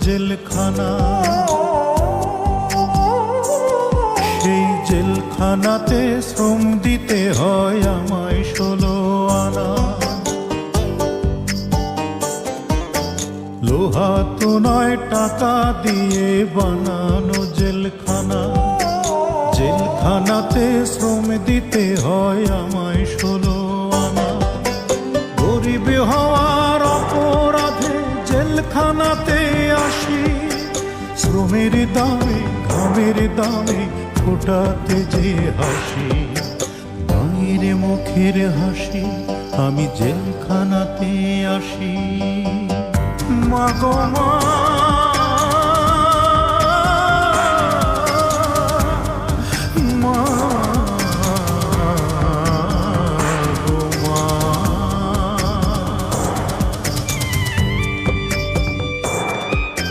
জেলখানা, সেই জেলখানাতে শ্রম দিতে হয় আমায় 16 আনা। লোহা তো নয়, টাকা দিয়ে বানানো জেলখানা, জেলখানাতে শ্রম দিতে হয় আমায় 16 আনা। গরিব হওয়ার অপরাধে জেলখানাতে আসি, শ্রমের দামে ঘামের দামে ফোটাতে যে হাসি, মায়ের মুখের হাসি আমি জেলখানাতে আসি। মা গো মা।